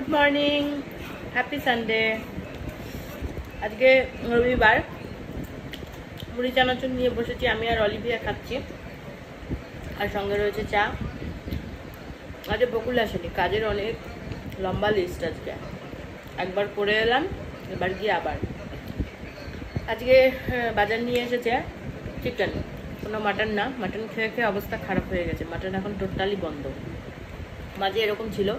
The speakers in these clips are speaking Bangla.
Good morning, happy Sunday. আজকে রবিবার, মুড়ি চানাচুর নিয়ে বসেছি আমি আর অলিভিয়া খাচ্ছি, আর সঙ্গে রয়েছে চা। আজকে বকুল আসেনি, কাজের অনেক লম্বা লিস্ট। আজকে একবার করে এলাম, এবার গিয়ে আবার। আজকে বাজার নিয়ে এসেছে চিকেন, কোনো মাটন না। মাটন খেয়ে খেয়ে অবস্থা খারাপ হয়ে গেছে, মাটন এখন টোটালি বন্ধ। মাঝে এরকম ছিল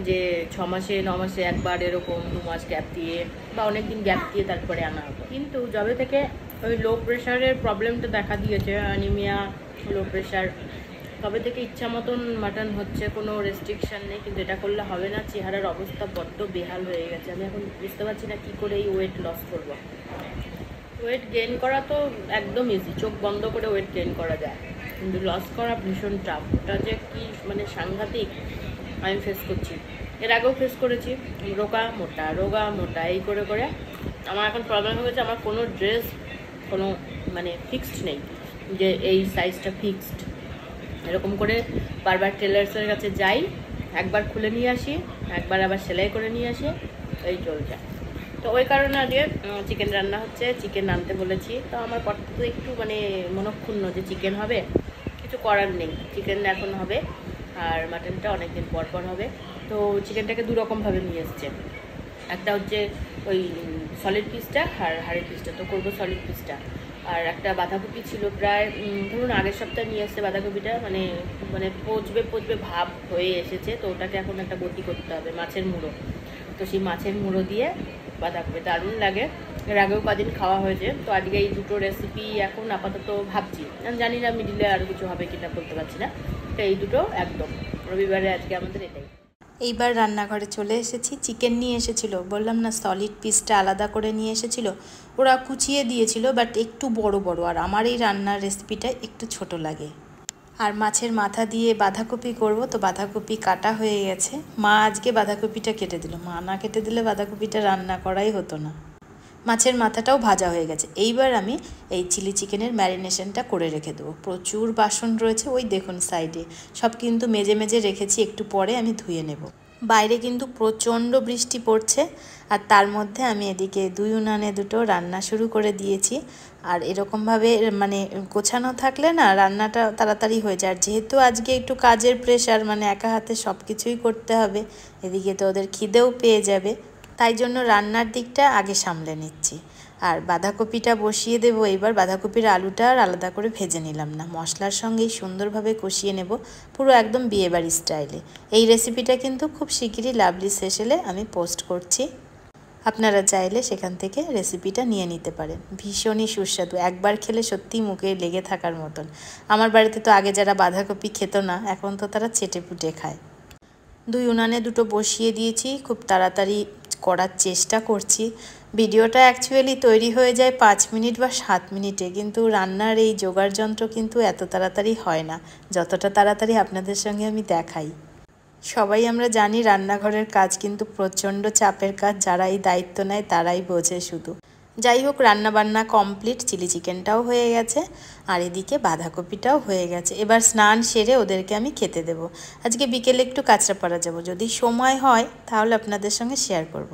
যে 6 মাসে 9 মাসে একবার, এরকম 2 মাস গ্যাপ দিয়ে বা অনেকদিন গ্যাপ দিয়ে তারপরে আনা হতো। কিন্তু যবে থেকে ওই লো প্রেশারের প্রবলেমটা দেখা দিয়েছে, অ্যানিমিয়া, লো প্রেশার, তবে থেকে ইচ্ছা মতন মাটন হচ্ছে, কোনো রেস্ট্রিকশান নেই। কিন্তু এটা করলে হবে না, চেহারার অবস্থা বড্ড বেহাল হয়ে গেছে। আমি এখন বুঝতে পারছি না কী করে এই ওয়েট লস করবো। ওয়েট গেইন করা তো একদম ইজি, চোখ বন্ধ করে ওয়েট গেইন করা যায়, কিন্তু লস করা ভীষণ টাফ। ওটা যে কি মানে সাংঘাতিক আমি ফেস করছি, এর আগেও ফেস করেছি। রোগা মোটা এই করে করে আমার এখন প্রবলেম হয়ে গেছে। আমার কোনো ড্রেস কোনো মানে ফিক্সড নেই যে এই সাইজটা ফিক্সড। এরকম করে বারবার টেলার্সের কাছে যাই, একবার খুলে নিয়ে আসি, একবার আবার সেলাই করে নিয়ে আসি, এই চলছে। তো ওই কারণে আজকে চিকেন রান্না হচ্ছে, চিকেন আনতে বলেছি। তো আমার কত তো একটু মানে মনক্ষুণ্ণ যে চিকেন হবে, কিছু করার নেই, চিকেন এখন হবে আর মাটনটা অনেকদিন পর পর হবে। তো চিকেনটাকে দুরকমভাবে নিয়ে এসছে, একটা হচ্ছে ওই সলিড পিসটা আর হাড়ের পিসটা। তো করবো সলিড পিসটা। আর একটা বাঁধাকপি ছিল প্রায় ধরুন আগের সপ্তাহে নিয়ে এসছে বাঁধাকপিটা, মানে মানে পচবে ভাব হয়ে এসেছে। তো ওটাকে এখন একটা গতি করতে হবে, মাছের মুড়ো। তো সেই মাছের মুড়ো দিয়ে বাঁধাকপি দারুণ লাগে, এর আগেও কদিন খাওয়া হয়েছে। তো আজকে এই দুটো রেসিপি এখন আপাতত ভাবছি, আমি জানি না মিডিলে আরও কিছু হবে কিনা বলতে পারছি না। তো এই দুটো একদম রবিবারে আজকে আমাদের এটাই। এইবার রান্নাঘরে চলে এসেছি, চিকেন নিয়ে এসেছিল, বললাম না সলিড পিসটা আলাদা করে নিয়ে এসেছিল। ওরা কুচিয়ে দিয়েছিল, বাট একটু বড় বড়, আর আমার এই রান্নার রেসিপিটা একটু ছোট লাগে। আর মাছের মাথা দিয়ে বাঁধাকপি করব, তো বাঁধাকপি কাটা হয়ে গেছে। মা আজকে বাঁধাকপিটা কেটে দিল, মা না কেটে দিলে বাঁধাকপিটা রান্না করাই হতো না। মাছের মাথাটাও ভাজা হয়ে গেছে। এইবার আমি এই চিলি চিকেনের ম্যারিনেশনটা করে রেখে দেবো। প্রচুর বাসন রয়েছে, ওই দেখুন সাইডে সব কিন্তু মেজে মেজে রেখেছি, একটু পরে আমি ধুয়ে নেব। বাইরে কিন্তু প্রচণ্ড বৃষ্টি পড়ছে, আর তার মধ্যে আমি এদিকে 2 উনানে 2টো রান্না শুরু করে দিয়েছি। আর এরকমভাবে মানে গোছানো থাকলে না রান্নাটা তাড়াতাড়ি হয়ে যায়। আর যেহেতু আজকে একটু কাজের প্রেশার, মানে একা হাতে সব কিছুই করতে হবে, এদিকে তো ওদের খিদেও পেয়ে যাবে, তাই জন্য রান্নার দিকটা আগে সামলে নিচ্ছি। আর বাঁধাকপিটা বসিয়ে দেবো। এবার বাঁধাকপির আলুটা আর আলাদা করে ভেজে নিলাম না, মশলার সঙ্গেই সুন্দরভাবে কষিয়ে নেব, পুরো একদম বিয়েবাড়ি স্টাইলে। এই রেসিপিটা কিন্তু খুব শিগগিরই লাভলি সেশলে আমি পোস্ট করছি, আপনারা চাইলে সেখান থেকে রেসিপিটা নিয়ে নিতে পারেন। ভীষণই সুস্বাদু, একবার খেলে সত্যিই মুখে লেগে থাকার মতন। আমার বাড়িতে তো আগে যারা বাঁধাকপি খেত না, এখন তো তারা চেটে পুটে খায়। 2 উনানে 2টো বসিয়ে দিয়েছি, খুব তাড়াতাড়ি করার চেষ্টা করছি। ভিডিওটা অ্যাকচুয়ালি তৈরি হয়ে যায় 5 মিনিট বা 7 মিনিটে, কিন্তু রান্নার এই জোগাড় যন্ত্র কিন্তু এত তাড়াতাড়ি হয় না, যতটা তাড়াতাড়ি আপনাদের সঙ্গে আমি দেখাই। সবাই আমরা জানি রান্নাঘরের কাজ কিন্তু প্রচণ্ড চাপের কাজ, যারা এই দায়িত্ব নেয় তারাই বোঝে শুধু। যাই হোক, রান্নাবান্না কমপ্লিট, চিলি চিকেনটাও হয়ে গেছে, আর এদিকে বাঁধাকপিটাও হয়ে গেছে। এবার স্নান সেরে ওদেরকে আমি খেতে দেব। আজকে বিকেলে একটু কাঁচরাপাড়া যাব, যদি সময় হয় তাহলে আপনাদের সঙ্গে শেয়ার করব।